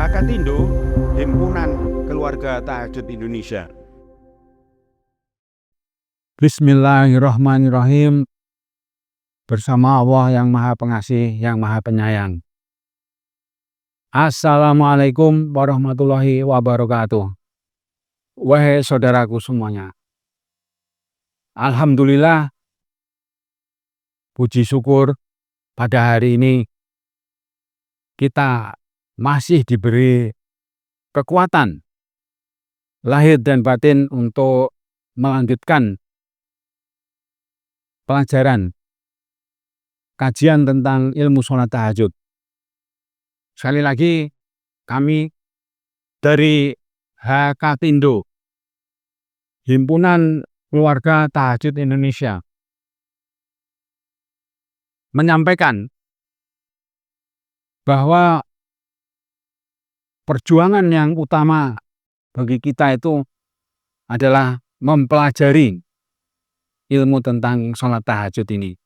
Hakatindo, Himpunan Keluarga Tahajud Indonesia. Bismillahirrahmanirrahim. Bersama Allah yang Maha Pengasih, yang Maha Penyayang. Assalamualaikum warahmatullahi wabarakatuh. Wahai saudaraku semuanya, alhamdulillah, puji syukur pada hari ini kita masih diberi kekuatan lahir dan batin untuk melanjutkan pelajaran kajian tentang ilmu sholat tahajud. Sekali lagi, kami dari Hakatindo, Himpunan Keluarga Tahajud Indonesia, menyampaikan bahwa perjuangan yang utama bagi kita itu adalah mempelajari ilmu tentang sholat tahajud ini.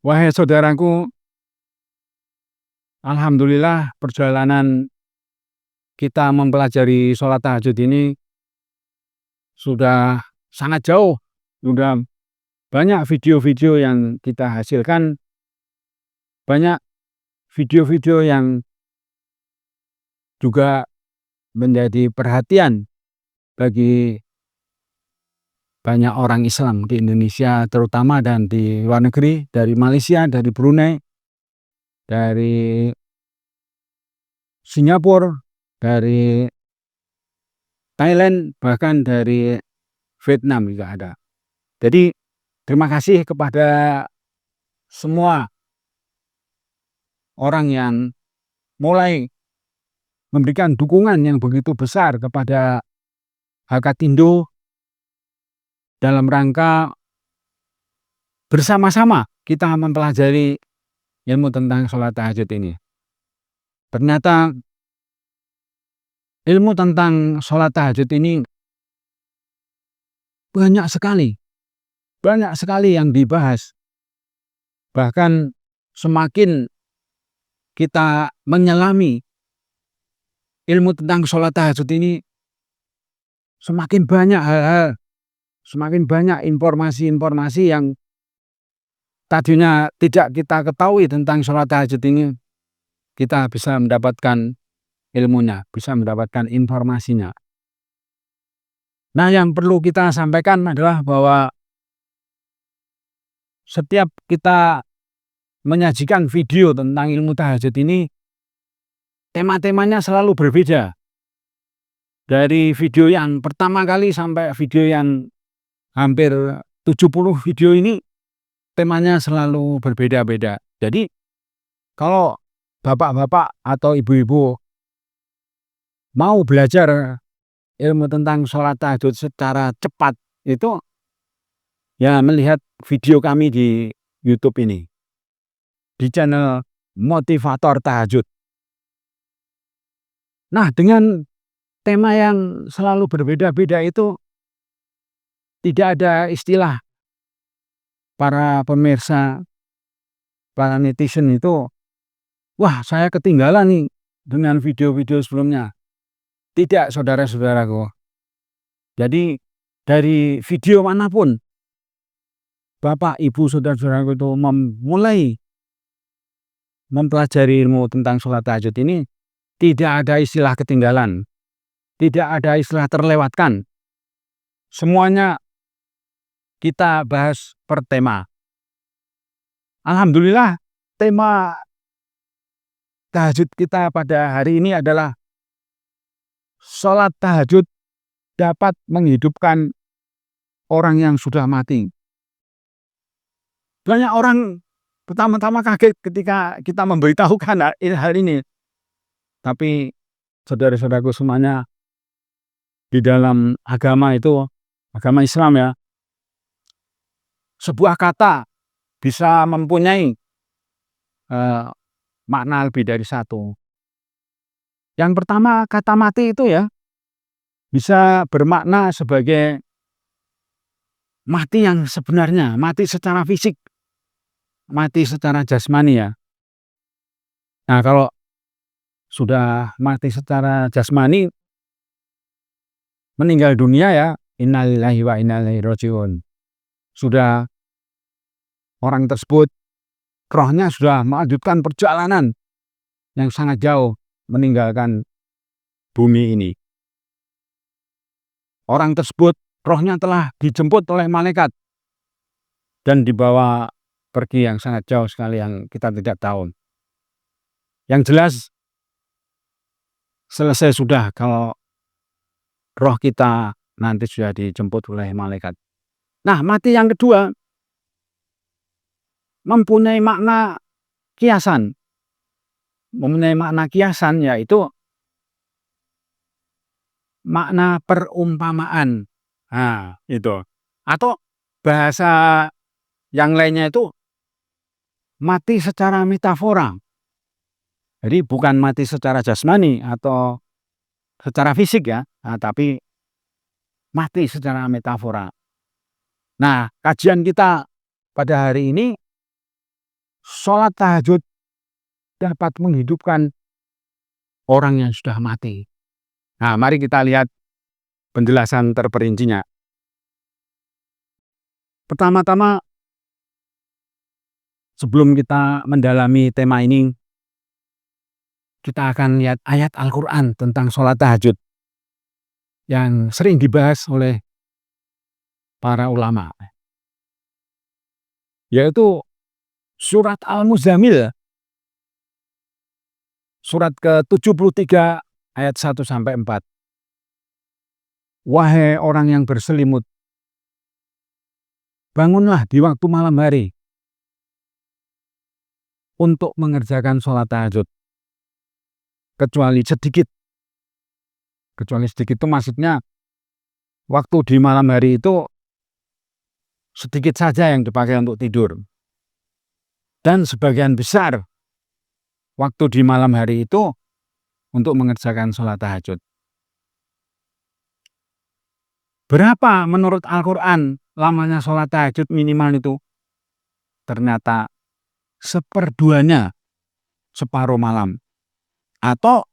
Wahai saudaraku, alhamdulillah perjalanan kita mempelajari sholat tahajud ini sudah sangat jauh. Sudah banyak video-video yang kita hasilkan, banyak video-video yang juga menjadi perhatian bagi banyak orang Islam di Indonesia terutama dan di luar negeri, dari Malaysia, dari Brunei, dari Singapura, dari Thailand, bahkan dari Vietnam juga ada. Jadi terima kasih kepada semua orang yang mulai memberikan dukungan yang begitu besar kepada Hakatindo dalam rangka bersama-sama kita mempelajari ilmu tentang sholat tahajud ini. Ternyata ilmu tentang sholat tahajud ini banyak sekali yang dibahas. Bahkan semakin kita menyelami ilmu tentang sholat tahajud ini, semakin banyak hal-hal, semakin banyak informasi-informasi yang tadinya tidak kita ketahui tentang sholat tahajud ini, kita bisa mendapatkan ilmunya, bisa mendapatkan informasinya. Nah, yang perlu kita sampaikan adalah bahwa setiap kita menyajikan video tentang ilmu tahajud ini, tema-temanya selalu berbeda. Dari video yang pertama kali sampai video yang hampir 70 video ini, temanya selalu berbeda-beda. Jadi kalau bapak-bapak atau ibu-ibu mau belajar ilmu tentang sholat tahajud secara cepat, itu ya melihat video kami di YouTube ini, di channel Motivator Tahajud. Nah, dengan tema yang selalu berbeda-beda itu, tidak ada istilah para pemirsa, para netizen itu, wah saya ketinggalan nih dengan video-video sebelumnya. Tidak, saudara-saudaraku. Jadi dari video manapun Bapak, Ibu, saudara-saudaraku itu memulai mempelajari ilmu tentang sholat tahajud ini, tidak ada istilah ketinggalan, tidak ada istilah terlewatkan. Semuanya kita bahas per tema. Alhamdulillah, tema tahajud kita pada hari ini adalah sholat tahajud dapat menghidupkan orang yang sudah mati. Banyak orang pertama-tama kaget ketika kita memberitahukan hal ini. Tapi saudara-saudaraku semuanya, di dalam agama itu, agama Islam ya, sebuah kata bisa mempunyai makna lebih dari satu. Yang pertama, kata mati itu ya bisa bermakna sebagai mati yang sebenarnya, mati secara fisik. mati secara jasmani ya. Nah, kalau sudah mati secara jasmani, meninggal dunia ya, innalillahi wa inna ilaihi raji'un. Sudah orang tersebut rohnya sudah melanjutkan perjalanan yang sangat jauh meninggalkan bumi ini. Orang tersebut rohnya telah dijemput oleh malaikat dan dibawa pergi yang sangat jauh sekali yang kita tidak tahu. Yang jelas selesai sudah kalau roh kita nanti sudah dijemput oleh malaikat. Nah, mati yang kedua mempunyai makna kiasan. Mempunyai makna kiasan yaitu makna perumpamaan. Nah, itu. Atau bahasa yang lainnya itu mati secara metafora. Jadi bukan mati secara jasmani atau secara fisik ya, tapi mati secara metafora. Nah, kajian kita pada hari ini, sholat tahajud dapat menghidupkan orang yang sudah mati. Nah, mari kita lihat penjelasan terperincinya. Pertama-tama, sebelum kita mendalami tema ini, kita akan lihat ayat Al-Quran tentang sholat tahajud yang sering dibahas oleh para ulama, yaitu surat Al-Muzammil, surat ke-73 ayat 1-4. Wahai orang yang berselimut, bangunlah di waktu malam hari untuk mengerjakan sholat tahajud. Kecuali sedikit itu maksudnya waktu di malam hari itu sedikit saja yang dipakai untuk tidur. Dan sebagian besar waktu di malam hari itu untuk mengerjakan sholat tahajud. Berapa menurut Al-Quran lamanya sholat tahajud minimal itu? Ternyata seperduanya separuh malam. Atau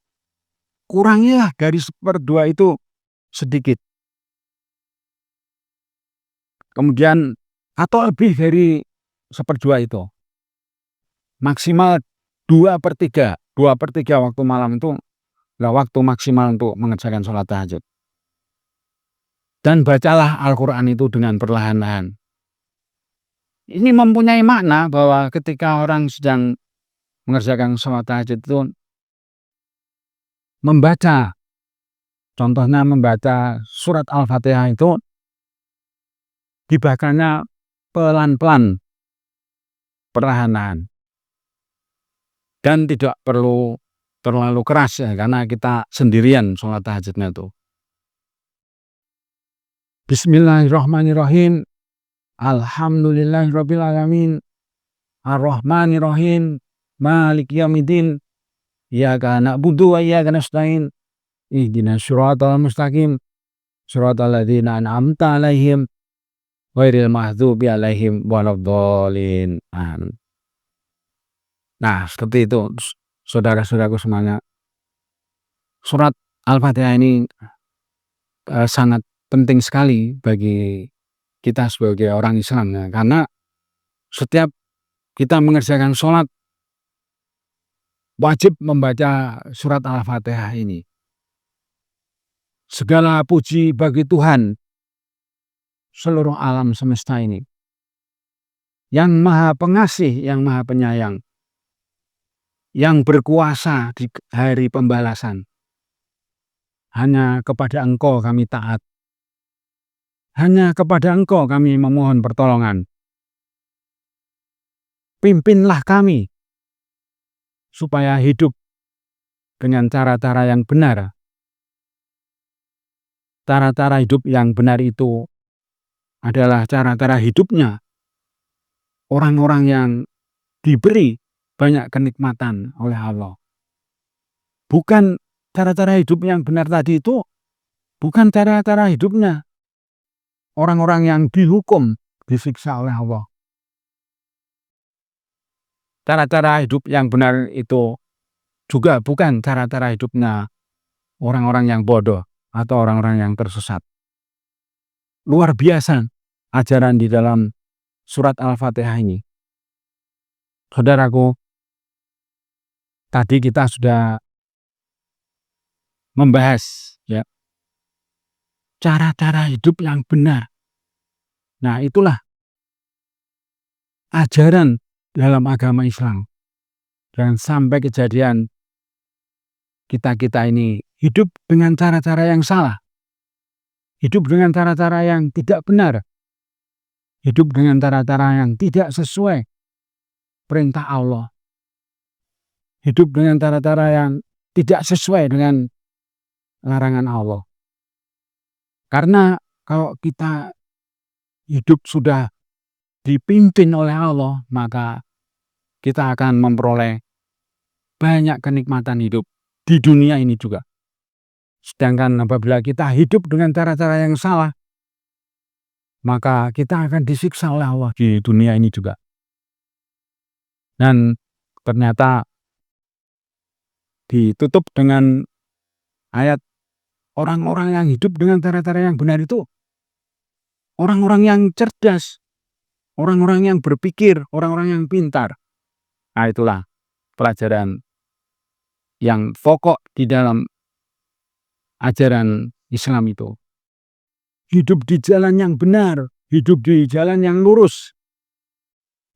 kurangnya dari seperdua itu sedikit. Kemudian atau lebih dari seperdua itu. Maksimal 2/3. 2/3 waktu malam itu adalah waktu maksimal untuk mengerjakan sholat tahajud. Dan bacalah Al-Quran itu dengan perlahan-lahan. Ini mempunyai makna bahwa ketika orang sedang mengerjakan sholat tahajud itu membaca, contohnya membaca surat Al-Fatihah itu dibacanya pelan-pelan, perlahan-lahan. Dan tidak perlu terlalu keras ya, karena kita sendirian sholat tahajudnya itu. Bismillahirrahmanirrahim. Alhamdulillahirrabbilalamin. Ar-Rahmanirrahim. Maliki yaumiddin. Iyyaka na'budu wa iyyaka nasta'in. Ihdinas siratal mustaqim. Siratal ladzina an'amta 'alaihim ghairil maghdubi 'alaihim waladdallin. Nah, seperti itu saudara-saudaraku semuanya. Surat Al-Fatihah ini sangat penting sekali bagi kita sebagai orang Islam ya, karena setiap kita mengerjakan sholat wajib membaca surat Al-Fatihah ini. Segala puji bagi Tuhan seluruh alam semesta ini, yang maha pengasih, yang maha penyayang, yang berkuasa di hari pembalasan. Hanya kepada Engkau kami taat. Hanya kepada Engkau kami memohon pertolongan. Pimpinlah kami supaya hidup dengan cara-cara yang benar. Cara-cara hidup yang benar itu adalah cara-cara hidupnya orang-orang yang diberi banyak kenikmatan oleh Allah. Bukan cara-cara hidup yang benar tadi itu, bukan cara-cara hidupnya orang-orang yang dihukum, disiksa oleh Allah. cara-cara hidup yang benar itu juga bukan cara-cara hidupnya orang-orang yang bodoh atau orang-orang yang tersesat. Luar biasa ajaran di dalam surat Al-Fatihah ini. Saudaraku, tadi kita sudah membahas ya cara-cara hidup yang benar. Nah, itulah ajaran dalam agama Islam. Jangan sampai kejadian kita-kita ini hidup dengan cara-cara yang salah. Hidup dengan cara-cara yang tidak benar. Hidup dengan cara-cara yang tidak sesuai perintah Allah. Hidup dengan cara-cara yang tidak sesuai dengan larangan Allah. Karena kalau kita hidup sudah dipimpin oleh Allah, maka kita akan memperoleh banyak kenikmatan hidup di dunia ini juga. Sedangkan apabila kita hidup dengan cara-cara yang salah, maka kita akan disiksa oleh Allah di dunia ini juga. Dan ternyata ditutup dengan ayat orang-orang yang hidup dengan cara-cara yang benar itu orang-orang yang cerdas, orang-orang yang berpikir, orang-orang yang pintar. Nah, itulah pelajaran yang pokok di dalam ajaran Islam itu. Hidup di jalan yang benar, hidup di jalan yang lurus,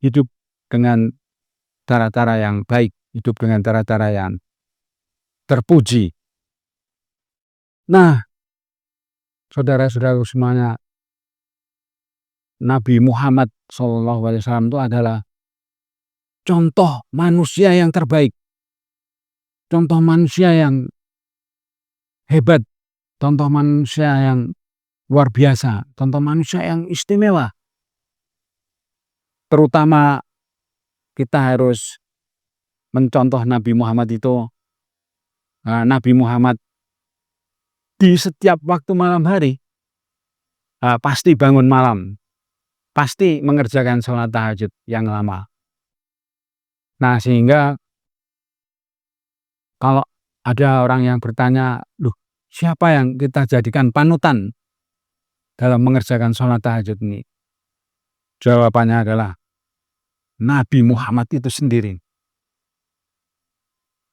hidup dengan cara-cara yang baik, hidup dengan cara-cara yang terpuji. Nah, saudara-saudara semuanya, Nabi Muhammad SAW itu adalah contoh manusia yang terbaik, contoh manusia yang hebat, contoh manusia yang luar biasa, contoh manusia yang istimewa. Terutama kita harus mencontoh Nabi Muhammad itu. Nabi Muhammad di setiap waktu malam hari pasti bangun malam, pasti mengerjakan sholat tahajud yang lama. Nah, sehingga kalau ada orang yang bertanya, loh, siapa yang kita jadikan panutan dalam mengerjakan sholat tahajud ini? Jawabannya adalah Nabi Muhammad itu sendiri.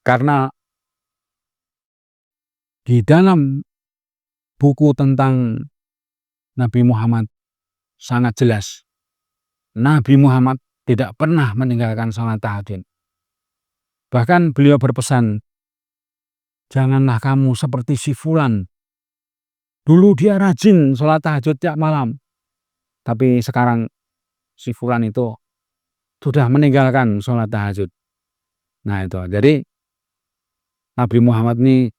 Karena di dalam buku tentang Nabi Muhammad sangat jelas. Nabi Muhammad tidak pernah meninggalkan sholat tahajud. Bahkan beliau berpesan, janganlah kamu seperti si fulan. Dulu dia rajin sholat tahajud tiap malam. Tapi sekarang si fulan itu sudah meninggalkan sholat tahajud. Nah itu, jadi Nabi Muhammad ini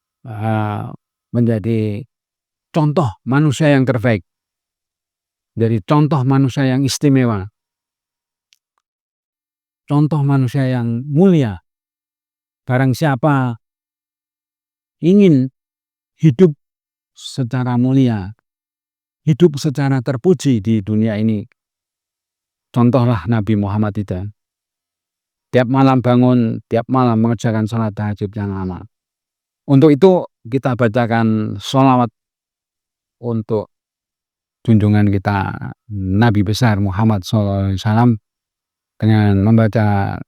menjadi contoh manusia yang terbaik. Jadi contoh manusia yang istimewa. Contoh manusia yang mulia. Barang siapa ingin hidup secara mulia, hidup secara terpuji di dunia ini, contohlah Nabi Muhammad itu. Tiap malam bangun, tiap malam mengerjakan sholat tahajud yang lama. Untuk itu kita bacakan sholawat untuk junjungan kita Nabi besar Muhammad SAW dengan membaca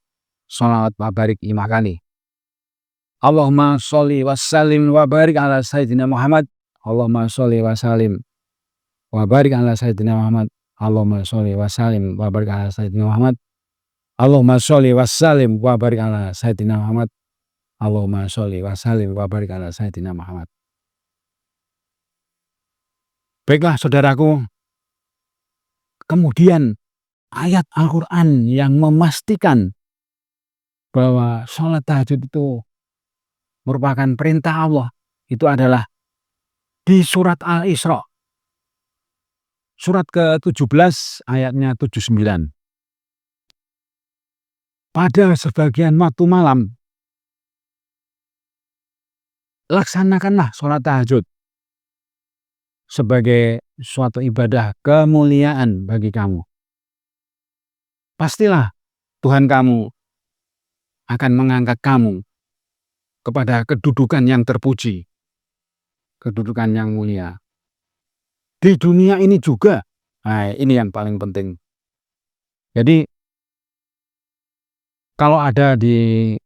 sholawat wa barik 5 kali. Allahumma sholli wa sallim wa barik ala Sayyidina Muhammad. Allahumma sholli wa sallim wa barik ala Sayyidina Muhammad. Allahumma sholli wa sallim wa barik ala Sayyidina Muhammad. Allahumma sholli wa sallim wa barik ala Sayyidina Muhammad. Allahumma sholli wa sallim wa barik ala Sayyidina Muhammad. Baiklah saudaraku, kemudian ayat Al-Quran yang memastikan bahwa sholat tahajud itu merupakan perintah Allah, itu adalah di surat Al-Isra. Surat ke-17 ayatnya 79. Pada sebagian waktu malam, laksanakanlah sholat tahajud sebagai suatu ibadah kemuliaan bagi kamu. Pastilah Tuhan kamu akan mengangkat kamu kepada kedudukan yang terpuji, kedudukan yang mulia. Di dunia ini juga. Nah, ini yang paling penting. Jadi kalau ada di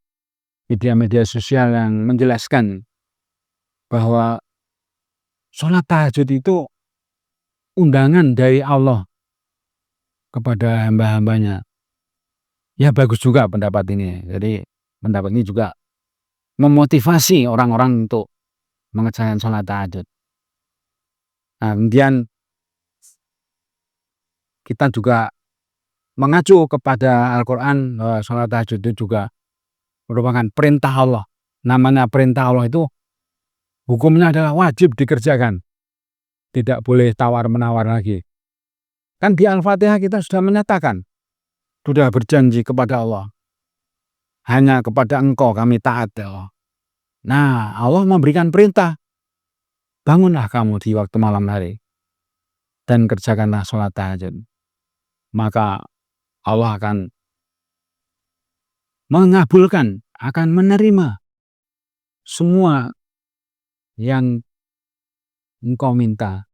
media-media sosial yang menjelaskan bahwa sholat tahajud itu undangan dari Allah kepada hamba-hambanya, ya bagus juga pendapat ini. Jadi pendapat ini juga memotivasi orang-orang untuk mengerjakan sholat tahajud. Nah, kemudian kita juga mengacu kepada Al-Quran bahwa sholat tahajud itu juga merupakan perintah Allah. Namanya perintah Allah itu hukumnya adalah wajib dikerjakan. Tidak boleh tawar-menawar lagi. Kan di Al-Fatihah kita sudah menyatakan, sudah berjanji kepada Allah. Hanya kepada Engkau kami taat ya Allah. Nah, Allah memberikan perintah. Bangunlah kamu di waktu malam hari dan kerjakanlah sholat tahajud. Maka Allah akan mengabulkan, akan menerima semua yang engkau minta.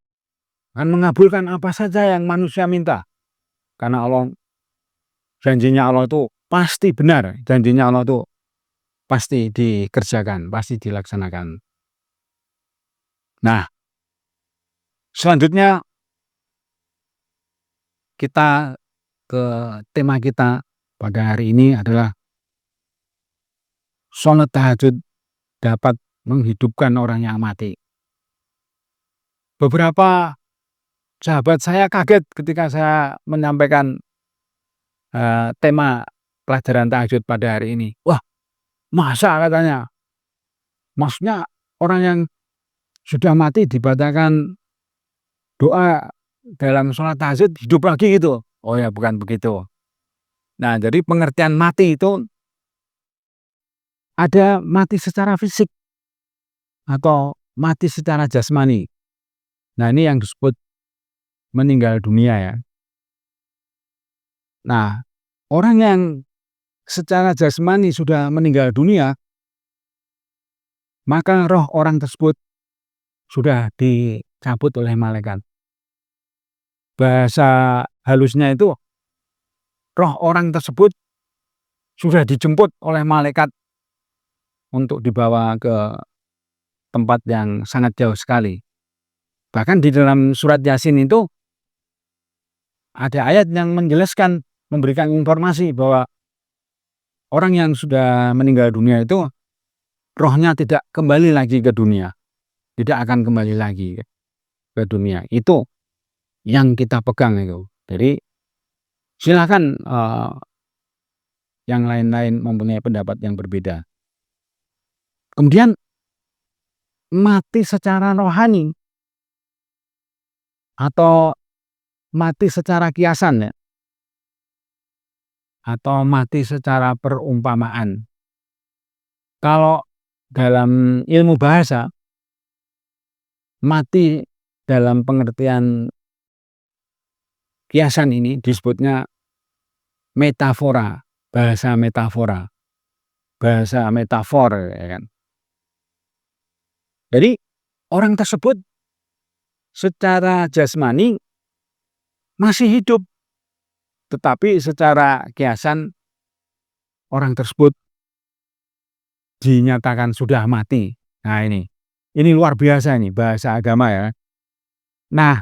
Akan mengabulkan apa saja yang manusia minta. Karena Allah, janjinya Allah itu pasti benar. Janjinya Allah itu pasti dikerjakan, pasti dilaksanakan. Nah, selanjutnya kita ke tema kita pada hari ini adalah sholat tahajud dapat menghidupkan orang yang mati. Beberapa sahabat saya kaget ketika saya menyampaikan tema pelajaran tahajud pada hari ini. Wah, masa katanya? Maksudnya orang yang sudah mati dibacakan doa dalam sholat tahajud hidup lagi gitu? Oh ya, bukan begitu. Nah, jadi pengertian mati itu ada mati secara fisik atau mati secara jasmani. Nah, ini yang disebut meninggal dunia ya. Nah, orang yang secara jasmani sudah meninggal dunia, maka roh orang tersebut sudah dicabut oleh malaikat. Bahasa halusnya itu, roh orang tersebut sudah dijemput oleh malaikat untuk dibawa ke tempat yang sangat jauh sekali. Bahkan di dalam surat Yasin itu ada ayat yang menjelaskan, memberikan informasi bahwa orang yang sudah meninggal dunia itu rohnya tidak kembali lagi ke dunia. Tidak akan kembali lagi ke dunia. Itu yang kita pegang itu. Jadi silakan yang lain-lain mempunyai pendapat yang berbeda. Kemudian mati secara rohani atau mati secara kiasan ya, atau mati secara perumpamaan. Kalau dalam ilmu bahasa, mati dalam pengertian kiasan ini disebutnya metafora, bahasa metafora, bahasa metafor ya kan. Jadi orang tersebut secara jasmani masih hidup, tetapi secara kiasan orang tersebut dinyatakan sudah mati. Nah ini luar biasa ini bahasa agama ya. Nah,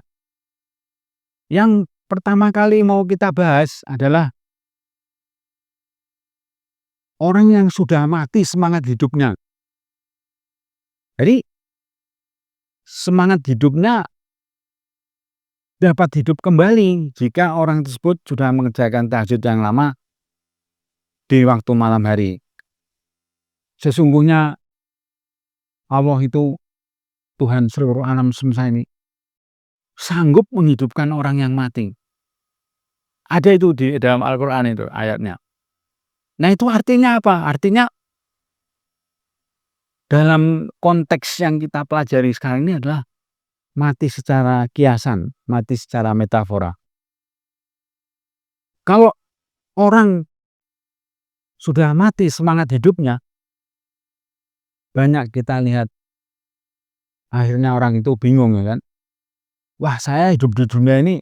yang pertama kali mau kita bahas adalah orang yang sudah mati semangat hidupnya. Jadi semangat hidupnya dapat hidup kembali jika orang tersebut sudah mengerjakan tahajud yang lama di waktu malam hari. Sesungguhnya Allah itu Tuhan seluruh alam semesta ini sanggup menghidupkan orang yang mati. Ada itu di dalam Al-Quran itu ayatnya. Nah itu artinya apa? Artinya dalam konteks yang kita pelajari sekarang ini adalah mati secara kiasan, mati secara metafora. Kalau orang sudah mati semangat hidupnya, banyak kita lihat akhirnya orang itu bingung, ya kan. Wah, saya hidup di dunia ini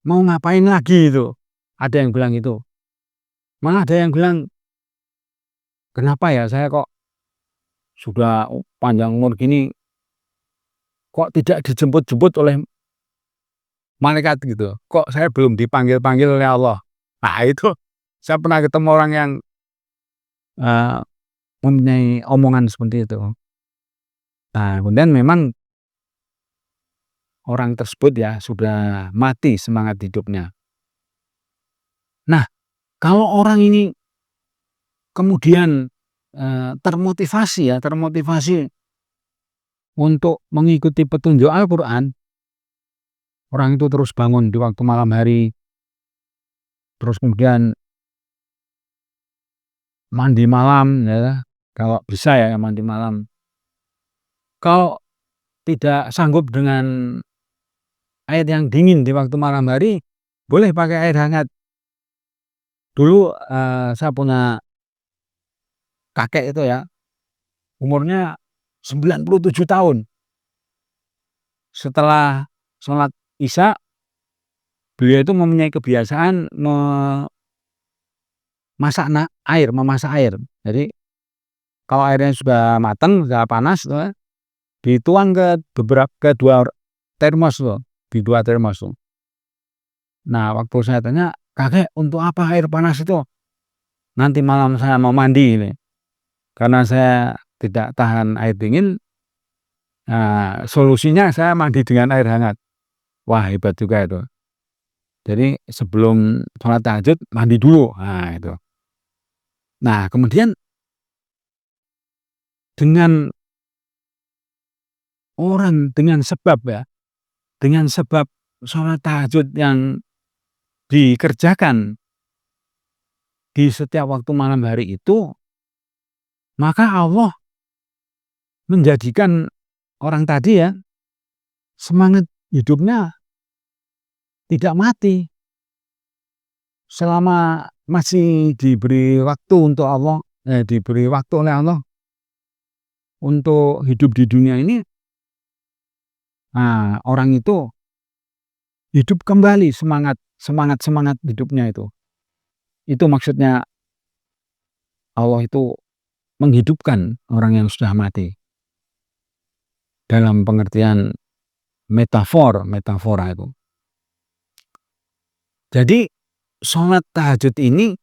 mau ngapain lagi itu? Ada yang bilang itu. Malah ada yang bilang, kenapa ya saya kok sudah panjang umur gini kok tidak dijemput-jemput oleh malaikat gitu. Kok saya belum dipanggil-panggil oleh Allah. Nah itu saya pernah ketemu orang yang eee, mempunyai omongan seperti itu. Nah kemudian memang orang tersebut ya sudah mati semangat hidupnya. Nah kalau orang ini kemudian, termotivasi untuk mengikuti petunjuk Al-Qur'an, orang itu terus bangun di waktu malam hari, terus kemudian mandi malam ya, kalau bisa ya mandi malam. Kalau tidak sanggup dengan air yang dingin di waktu malam hari, boleh pakai air hangat. Dulu, saya punya kakek itu ya, umurnya 97 tahun. Setelah sholat Isya, beliau itu mempunyai kebiasaan memasak air. Jadi kalau airnya sudah mateng, sudah panas tuh ya, dituang ke 2 termos tuh, di 2 termos tuh. Nah, waktu saya tanya, "Kakek, untuk apa air panas itu?" "Nanti malam saya mau mandi ini, karena saya tidak tahan air dingin, solusinya saya mandi dengan air hangat." Wah, hebat juga itu. Jadi sebelum sholat tahajud mandi dulu, nah itu. Nah, kemudian dengan dengan sebab sholat tahajud yang dikerjakan di setiap waktu malam hari itu, maka Allah menjadikan orang tadi ya, semangat hidupnya tidak mati. Selama masih diberi waktu diberi waktu oleh Allah untuk hidup di dunia ini, orang itu hidup kembali semangat hidupnya itu. Itu maksudnya Allah itu menghidupkan orang yang sudah mati. Dalam pengertian metafora itu. Jadi sholat tahajud ini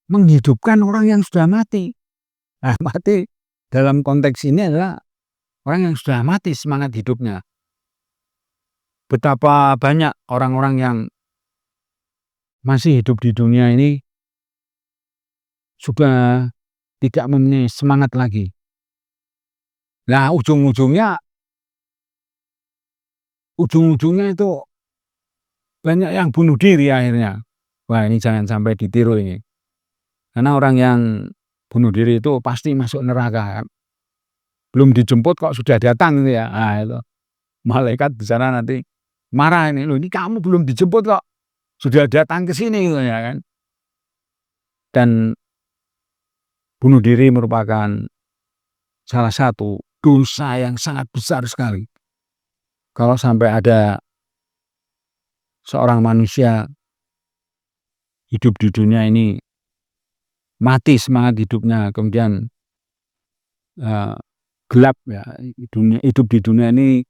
menghidupkan orang yang sudah mati. Nah, mati dalam konteks ini adalah orang yang sudah mati semangat hidupnya. Betapa banyak orang-orang yang masih hidup di dunia ini sudah tidak mempunyai semangat lagi. Nah, ujung-ujungnya itu banyak yang bunuh diri akhirnya. Wah, ini jangan sampai ditiru ini. Karena orang yang bunuh diri itu pasti masuk neraka. Belum dijemput kok sudah datang gitu ya. Nah, itu malaikat di sana nanti marah ini, "Loh, ini kamu belum dijemput kok sudah datang ke sini," gitu ya kan. Dan bunuh diri merupakan salah satu dosa yang sangat besar sekali. Kalau sampai ada seorang manusia hidup di dunia ini mati semangat hidupnya, kemudian gelap ya, hidup di dunia ini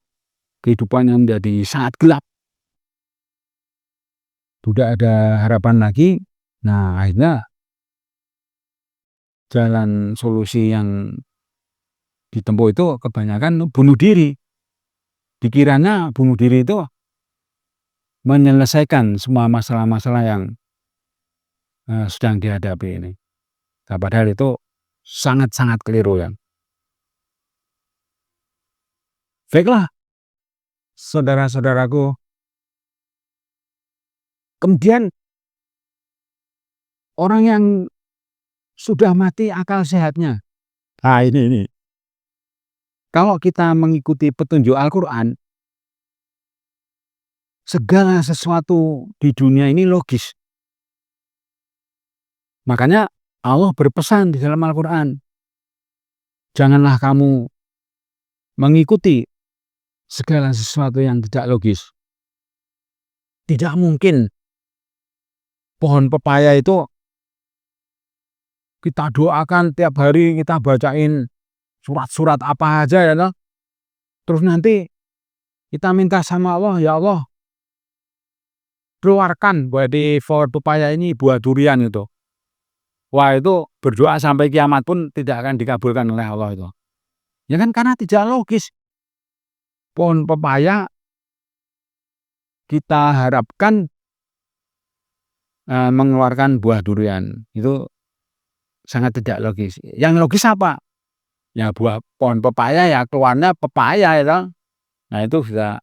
kehidupannya menjadi sangat gelap. Tidak ada harapan lagi. Nah, akhirnya jalan solusi yang ditempuh itu kebanyakan bunuh diri. Dikiranya bunuh diri itu menyelesaikan semua masalah-masalah yang sedang dihadapi ini. Nah, padahal itu sangat-sangat keliru ya. Baiklah, saudara-saudaraku, kemudian orang yang sudah mati akal sehatnya. Nah, ini. Kalau kita mengikuti petunjuk Al-Qur'an, segala sesuatu di dunia ini logis. Makanya Allah berpesan di dalam Al-Quran, janganlah kamu mengikuti segala sesuatu yang tidak logis. Tidak mungkin pohon pepaya itu kita doakan tiap hari, kita bacain surat-surat apa aja ya toh. Terus nanti kita minta sama Allah, ya Allah keluarkan dari pohon pepaya ini buah durian itu. Wah, itu berdoa sampai kiamat pun tidak akan dikabulkan oleh Allah itu. Ya kan, karena tidak logis. Pohon pepaya kita harapkan mengeluarkan buah durian. Itu sangat tidak logis. Yang logis apa? Ya buah pohon pepaya ya keluarnya pepaya ya. Nah, itu sudah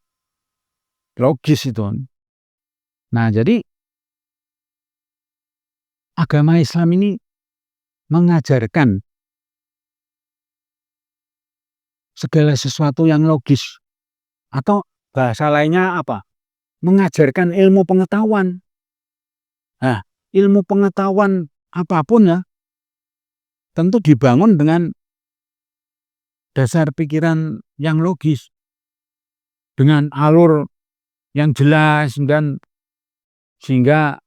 logis itu. Nah, jadi agama Islam ini mengajarkan segala sesuatu yang logis, atau bahasa lainnya apa? Mengajarkan ilmu pengetahuan. Nah, ilmu pengetahuan apapun ya tentu dibangun dengan dasar pikiran yang logis, dengan alur yang jelas, dan sehingga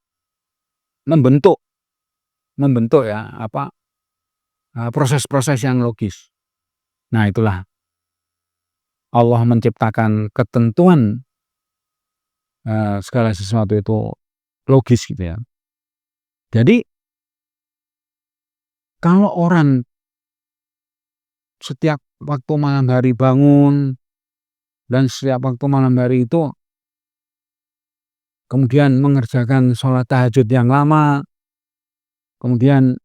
membentuk ya apa, proses-proses yang logis. Nah, itulah Allah menciptakan ketentuan segala sesuatu itu logis gitu ya. Jadi kalau orang setiap waktu malam hari bangun dan setiap waktu malam hari itu kemudian mengerjakan sholat tahajud yang lama, kemudian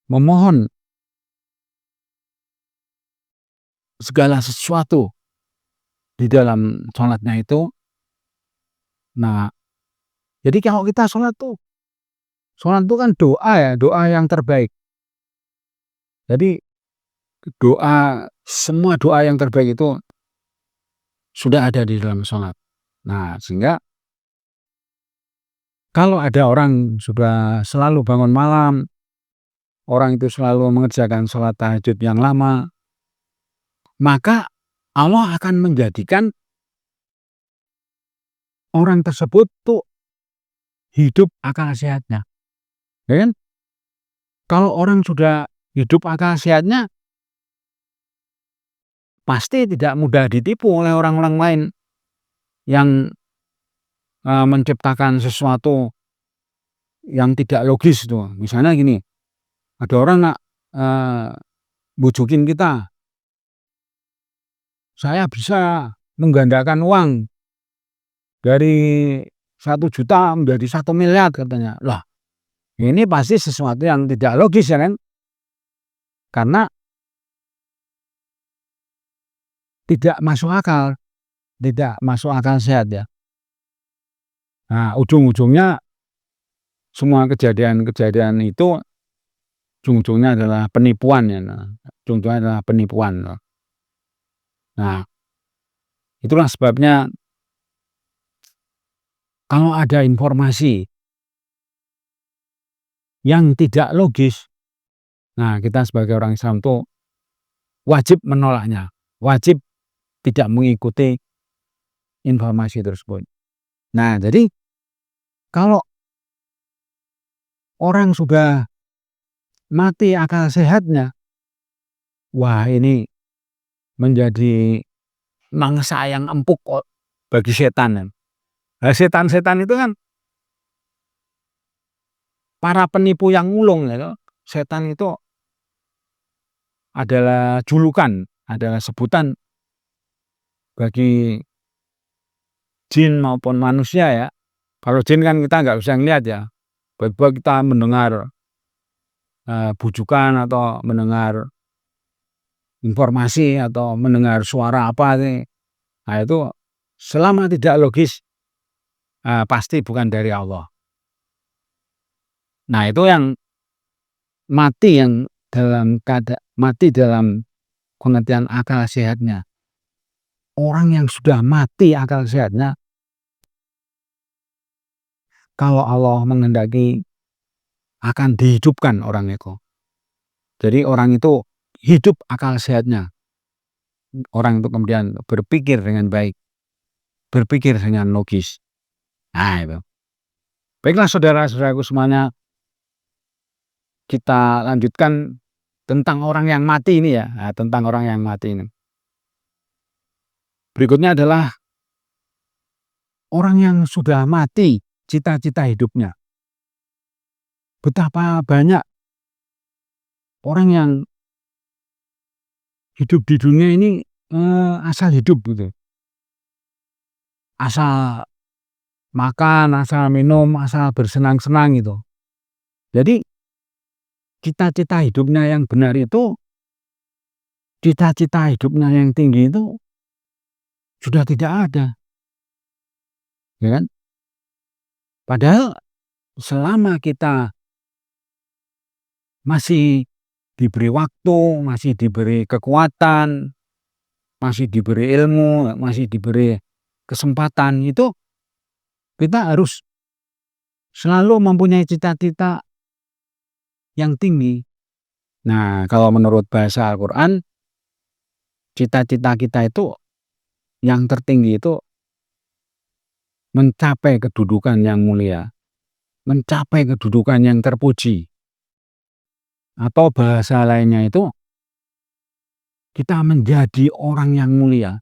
memohon segala sesuatu di dalam sholatnya itu. Nah, jadi kalau kita sholat itu kan doa ya, doa yang terbaik. Jadi semua doa yang terbaik itu sudah ada di dalam sholat. Nah, sehingga kalau ada orang sudah selalu bangun malam, orang itu selalu mengerjakan sholat tahajud yang lama, maka Allah akan menjadikan orang tersebut tuh hidup akal sehatnya. Ya kan? Kalau orang sudah hidup akal sehatnya, pasti tidak mudah ditipu oleh orang-orang lain yang menciptakan sesuatu yang tidak logis itu. Misalnya gini, ada orang bujukin kita, saya bisa menggandakan uang dari 1 juta menjadi 1 miliar katanya. Lah, ini pasti sesuatu yang tidak logis ya kan? Karena tidak masuk akal sehat ya. Nah, ujung-ujungnya semua kejadian-kejadian itu ujung-ujungnya adalah penipuan ya. Ujung-ujungnya adalah penipuan. Nah, itulah sebabnya kalau ada informasi yang tidak logis, nah kita sebagai orang Islam itu wajib menolaknya, wajib tidak mengikuti informasi tersebut. Nah, jadi kalau orang sudah mati akal sehatnya, wah ini menjadi mangsa yang empuk bagi setan. Nah, setan-setan itu kan para penipu yang ulung ya. Setan itu adalah julukan, adalah sebutan bagi jin maupun manusia ya. Kalau jin kan kita nggak bisa ngeliat ya. Tiba-tiba kita mendengar bujukan atau mendengar informasi atau mendengar suara apa nih. Nah, itu selama tidak logis pasti bukan dari Allah. Nah, itu yang mati dalam pengertian akal sehatnya. Orang yang sudah mati akal sehatnya, kalau Allah menghendaki akan dihidupkan orang itu. Jadi orang itu hidup akal sehatnya. Orang itu kemudian berpikir dengan baik, berpikir dengan logis. Nah itu. Baiklah saudara-saudaraku semuanya, kita lanjutkan tentang orang yang mati ini ya. Nah, tentang orang yang mati ini. Berikutnya adalah orang yang sudah mati cita-cita hidupnya. Betapa banyak orang yang hidup di dunia ini asal hidup gitu. Asal makan, asal minum, asal bersenang-senang gitu. Jadi cita-cita hidupnya yang benar itu, cita-cita hidupnya yang tinggi itu sudah tidak ada. Ya kan? Padahal selama kita masih diberi waktu, masih diberi kekuatan, masih diberi ilmu, masih diberi kesempatan, itu kita harus selalu mempunyai cita-cita yang tinggi. Nah, kalau menurut bahasa Al-Quran, cita-cita kita itu yang tertinggi itu mencapai kedudukan yang mulia, mencapai kedudukan yang terpuji. Atau bahasa lainnya itu, kita menjadi orang yang mulia,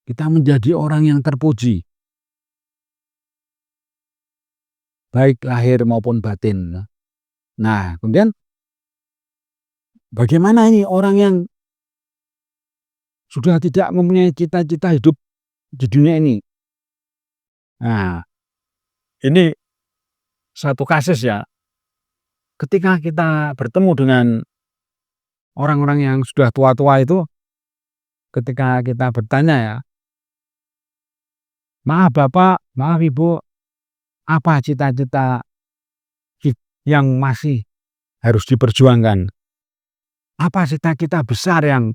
kita menjadi orang yang terpuji, baik lahir maupun batin. Nah, kemudian bagaimana ini orang yang sudah tidak mempunyai cita-cita hidup di dunia ini? Nah, ini satu kasus ya. Ketika kita bertemu dengan orang-orang yang sudah tua-tua itu, ketika kita bertanya ya, maaf Bapak, maaf Ibu, apa cita-cita yang masih harus diperjuangkan? Apa cita-cita besar yang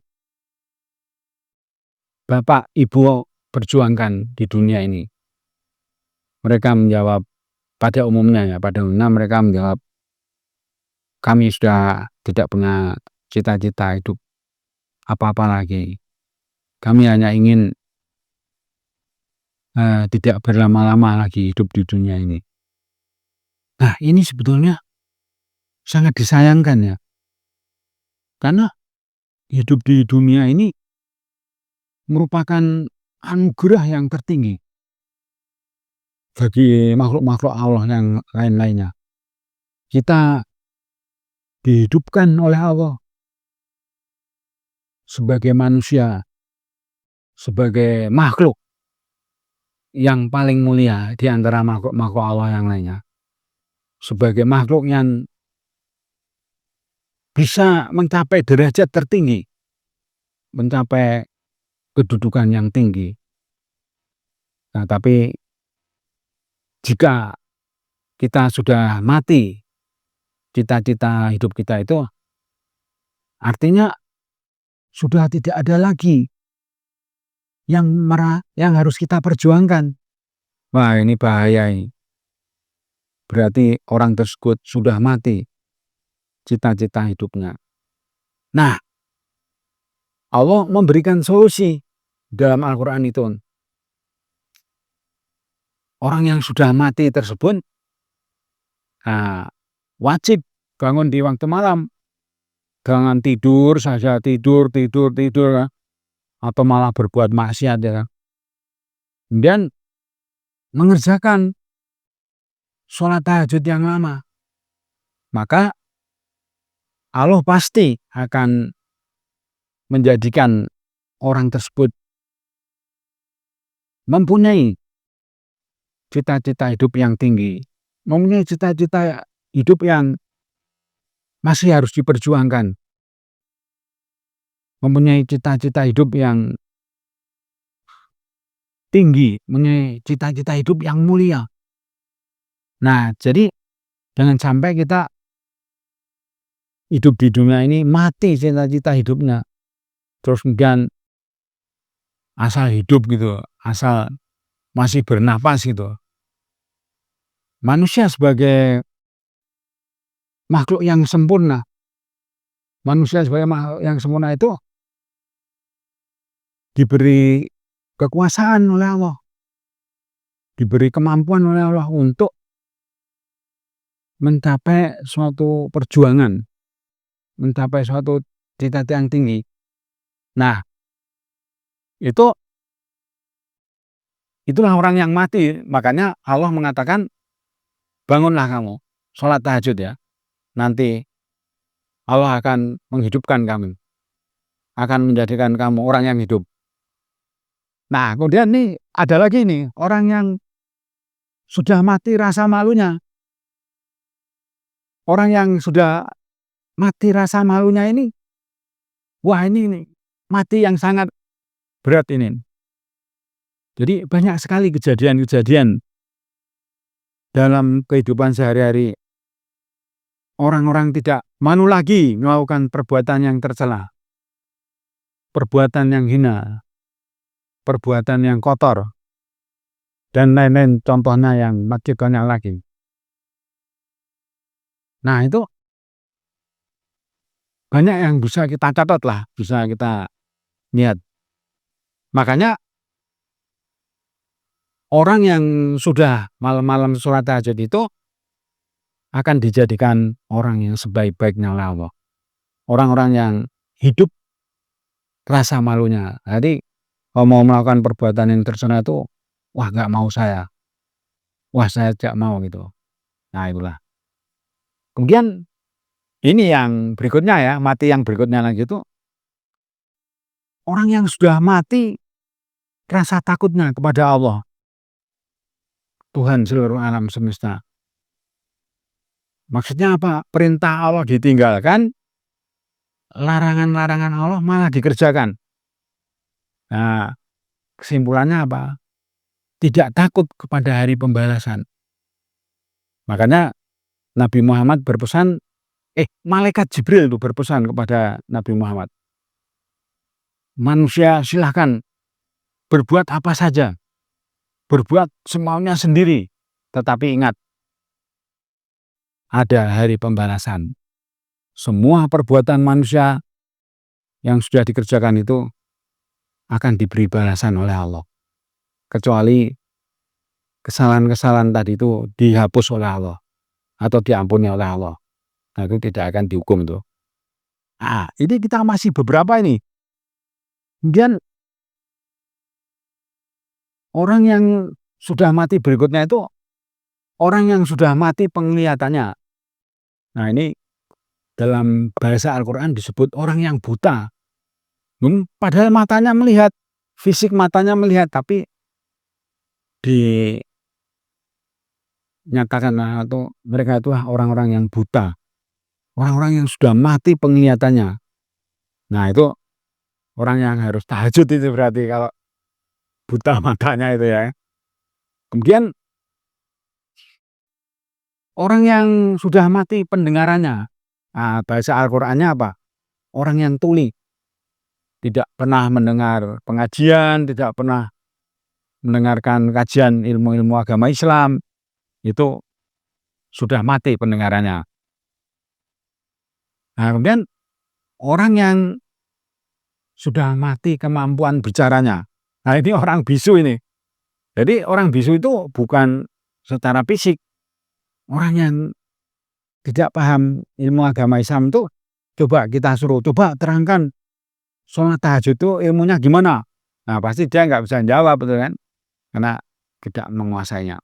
Bapak Ibu perjuangkan di dunia ini? Mereka menjawab, pada umumnya mereka menjawab, kami sudah tidak punya cita-cita hidup apa-apa lagi. Kami hanya ingin tidak berlama-lama lagi hidup di dunia ini. Nah, ini sebetulnya sangat disayangkan ya. Karena hidup di dunia ini merupakan anugerah yang tertinggi bagi makhluk-makhluk Allah yang lain-lainnya. Kita dihidupkan oleh Allah sebagai manusia, sebagai makhluk yang paling mulia di antara makhluk-makhluk Allah yang lainnya. Sebagai makhluk yang bisa mencapai derajat tertinggi, mencapai kedudukan yang tinggi. Nah, tapi jika kita sudah mati, cita-cita hidup kita itu artinya sudah tidak ada lagi yang harus kita perjuangkan. Wah, ini bahaya ini. Berarti orang tersebut sudah mati cita-cita hidupnya. Nah, Allah memberikan solusi dalam Al-Quran itu. Orang yang sudah mati tersebut wajib bangun di waktu malam. Jangan tidur saja, tidur atau malah berbuat maksiat ya. Kemudian mengerjakan sholat tahajud yang lama. Maka Allah pasti akan menjadikan orang tersebut mempunyai cita-cita hidup yang tinggi, mempunyai cita-cita hidup yang masih harus diperjuangkan, mempunyai cita-cita hidup yang tinggi, mempunyai cita-cita hidup yang mulia. Nah, jadi jangan sampai kita hidup di dunia ini mati cita-cita hidupnya, terus kemudian asal hidup gitu, asal masih bernapas gitu. Manusia sebagai makhluk yang sempurna. Manusia sebagai makhluk yang sempurna itu diberi kekuasaan oleh Allah, diberi kemampuan oleh Allah untuk mencapai suatu perjuangan, mencapai suatu cita-cita yang tinggi. Nah, itulah orang yang mati. Makanya Allah mengatakan, bangunlah kamu, sholat tahajud ya. Nanti Allah akan menghidupkan kamu, akan menjadikan kamu orang yang hidup. Nah, kemudian nih ada lagi nih orang yang sudah mati rasa malunya. Orang yang sudah mati rasa malunya ini, wah ini nih, mati yang sangat berat ini. Jadi banyak sekali kejadian-kejadian dalam kehidupan sehari-hari. Orang-orang tidak malu lagi melakukan perbuatan yang tercela, perbuatan yang hina, perbuatan yang kotor, dan lain-lain contohnya yang masih banyak lagi. Nah itu banyak yang bisa kita catat lah, bisa kita lihat. Makanya orang yang sudah malam-malam sholat tahajud itu akan dijadikan orang yang sebaik-baiknya oleh Allah. Orang-orang yang hidup rasa malunya. Jadi kalau mau melakukan perbuatan yang tercela itu, wah nggak mau saya. Wah saya tidak mau gitu. Nah itulah. Kemudian ini yang berikutnya ya, mati yang berikutnya lagi itu, orang yang sudah mati rasa takutnya kepada Allah, Tuhan seluruh alam semesta. Maksudnya apa? Perintah Allah ditinggalkan, larangan-larangan Allah malah dikerjakan. Nah, kesimpulannya apa? Tidak takut kepada hari pembalasan. Makanya Nabi Muhammad berpesan, malaikat Jibril itu berpesan kepada Nabi Muhammad. Manusia silahkan berbuat apa saja, berbuat semaunya sendiri, tetapi ingat, ada hari pembalasan. Semua perbuatan manusia yang sudah dikerjakan itu akan diberi balasan oleh Allah. Kecuali kesalahan-kesalahan tadi itu dihapus oleh Allah atau diampuni oleh Allah. Nah itu tidak akan dihukum tuh. Nah ini kita masih beberapa ini. Kemudian orang yang sudah mati berikutnya itu orang yang sudah mati penglihatannya. Nah ini dalam bahasa Al-Quran disebut orang yang buta. Padahal matanya melihat, fisik matanya melihat, tapi dinyatakan atau mereka itu orang-orang yang buta. Orang-orang yang sudah mati penglihatannya. Nah itu orang yang harus tahajud itu berarti kalau buta matanya itu ya. Kemudian orang yang sudah mati pendengarannya. Nah, bahasa Al-Qur'annya apa? Orang yang tuli. Tidak pernah mendengar pengajian, tidak pernah mendengarkan kajian ilmu-ilmu agama Islam. Itu sudah mati pendengarannya. Nah, kemudian orang yang sudah mati kemampuan bicaranya. Nah, ini orang bisu ini. Jadi orang bisu itu bukan secara fisik. Orang yang tidak paham ilmu agama Islam itu coba kita suruh, coba terangkan sholat tahajud itu ilmunya gimana. Nah pasti dia nggak bisa jawab, betul kan? Karena tidak menguasainya.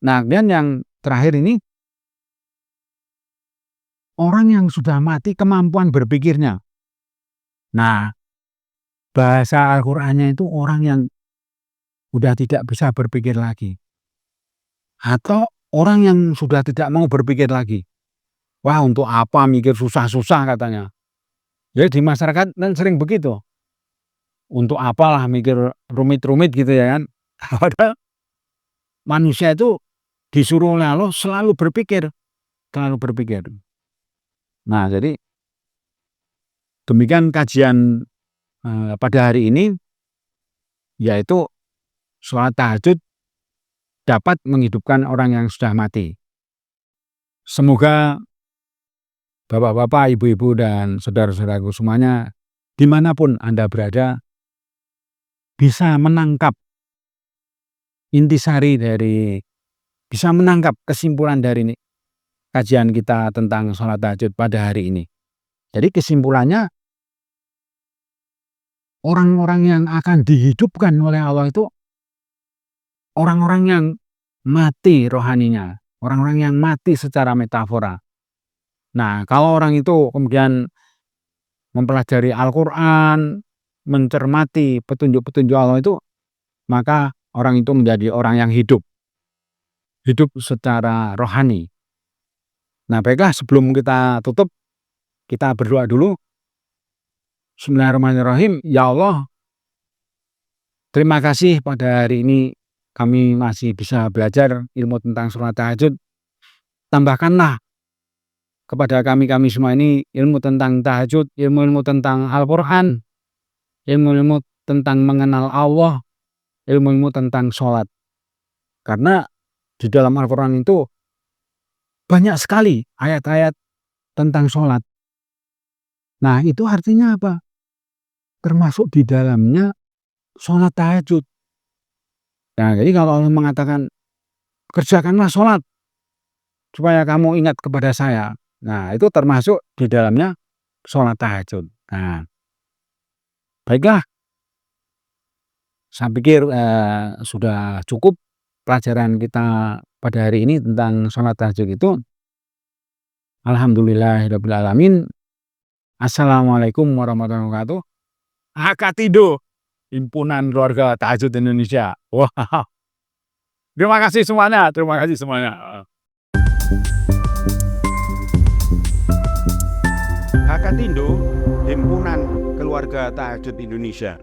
Nah kemudian yang terakhir ini, orang yang sudah mati kemampuan berpikirnya. Nah bahasa Al-Qur'annya itu orang yang sudah tidak bisa berpikir lagi. Atau orang yang sudah tidak mau berpikir lagi. Wah untuk apa mikir susah-susah katanya. Jadi di masyarakat kan sering begitu. Untuk apalah mikir rumit-rumit gitu ya kan. Padahal manusia itu disuruh oleh Allah selalu berpikir. Selalu berpikir. Nah jadi demikian kajian pada hari ini, yaitu sholat tahajud dapat menghidupkan orang yang sudah mati. Semoga Bapak-bapak, ibu-ibu, dan saudara-saudaraku semuanya, dimanapun Anda berada, bisa menangkap intisari dari, bisa menangkap kesimpulan dari kajian kita tentang sholat tahajud pada hari ini. Jadi kesimpulannya, orang-orang yang akan dihidupkan oleh Allah itu orang-orang yang mati rohaninya, orang-orang yang mati secara metafora. Nah, kalau orang itu kemudian mempelajari Al-Quran, mencermati petunjuk-petunjuk Allah itu, maka orang itu menjadi orang yang hidup secara rohani. Nah, baiklah, sebelum kita tutup, kita berdoa dulu. Bismillahirrahmanirrahim. Ya Allah, terima kasih pada hari ini kami masih bisa belajar ilmu tentang sholat tahajud. Tambahkanlah kepada kami semua ini ilmu tentang tahajud, ilmu-ilmu tentang Al-Quran, ilmu-ilmu tentang mengenal Allah, ilmu-ilmu tentang sholat. Karena di dalam Al-Quran itu banyak sekali ayat-ayat tentang sholat. Nah, itu artinya apa? Termasuk di dalamnya sholat tahajud. Nah, jadi kalau Allah mengatakan, kerjakanlah sholat supaya kamu ingat kepada saya. Nah, itu termasuk di dalamnya sholat tahajud. Nah, baiklah, saya pikir sudah cukup pelajaran kita pada hari ini tentang sholat tahajud itu. Alhamdulillahirabbil alamin. Assalamualaikum warahmatullahi wabarakatuh. Hakatindo, Himpunan Keluarga Tahajud Indonesia. Wah, terima kasih semuanya. Hakatindo, Himpunan Keluarga Tahajud Indonesia.